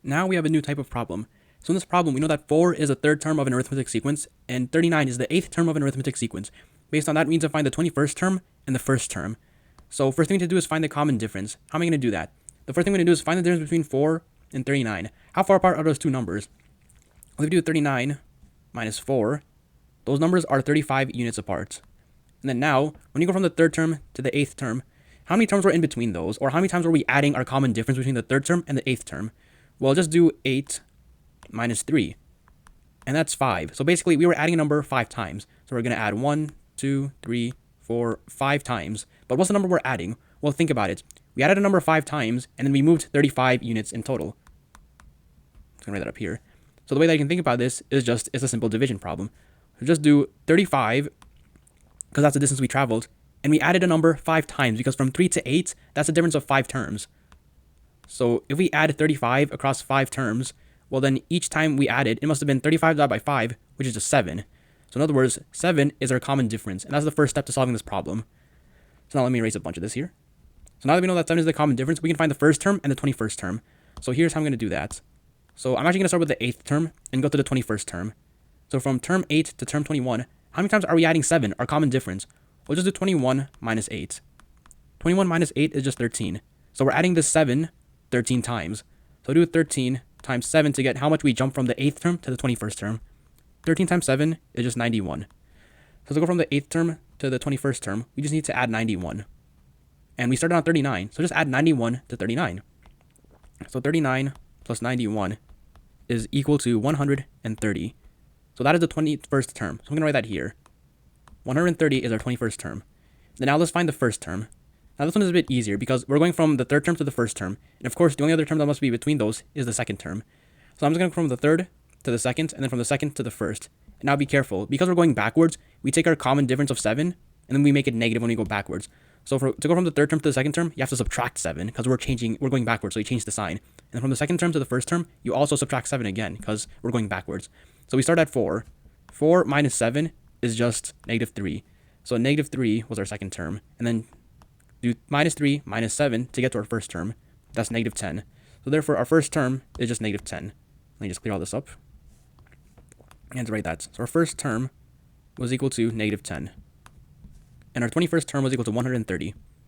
Now we have a new type of problem. So in this problem, we know that 4 is the third term of an arithmetic sequence, and 39 is the 8th term of an arithmetic sequence. Based on that, we need to find the 21st term and the first term. So first thing we need to do is find the common difference. How am I going to do that? The first thing we're going to do is find the difference between 4 and 39. How far apart are those two numbers? Well, if we do 39 minus 4, those numbers are 35 units apart. And then now, when you go from the third term to the 8th term, how many terms were in between those? Or how many times were we adding our common difference between the third term and the 8th term? Well, just do 8 minus 3. And that's 5. So basically, we were adding a number 5 times. So we're going to add 1, 2, 3, 4, 5 times. But what's the number we're adding? Well, think about it. We added a number 5 times, and then we moved 35 units in total. I'm going to write that up here. So the way that you can think about this is it's a simple division problem. So just do 35, because that's the distance we traveled, and we added a number 5 times, because from 3 to 8, that's a difference of 5 terms. So if we add 35 across 5 terms, well then each time we added, it must have been 35 divided by 5, which is just 7. So in other words, 7 is our common difference, and that's the first step to solving this problem. So now let me erase a bunch of this here. So now that we know that 7 is the common difference, we can find the first term and the 21st term. So here's how I'm going to do that. So I'm actually going to start with the 8th term and go to the 21st term. So from term 8 to term 21, how many times are we adding 7, our common difference? We'll just do 21 minus 8. 21 minus 8 is just 13. So we're adding this 7 13 times. So do 13 times 7 to get how much we jump from the 8th term to the 21st term. 13 times 7 is just 91. So to go from the 8th term to the 21st term, we just need to add 91. And we started on 39, so just add 91 to 39. So 39 plus 91 is equal to 130. So that is the 21st term. So I'm going to write that here. 130 is our 21st term. Then now let's find the first term. Now this one is a bit easier because we're going from the third term to the first term. And of course, the only other term that must be between those is the second term. So I'm just going to go from the third to the second, and then from the second to the first. And now be careful. Because we're going backwards, we take our common difference of 7, and then we make it negative when we go backwards. So to go from the third term to the second term, you have to subtract 7 because we're going backwards, so you change the sign. And then from the second term to the first term, you also subtract 7 again because we're going backwards. So we start at 4. 4 minus 7 is just negative 3. So negative 3 was our second term. And then do minus 3 minus 7 to get to our first term. That's negative 10. So therefore, our first term is just negative 10. Let me just clear all this up. And to write that. So our first term was equal to negative 10. And our 21st term was equal to 130.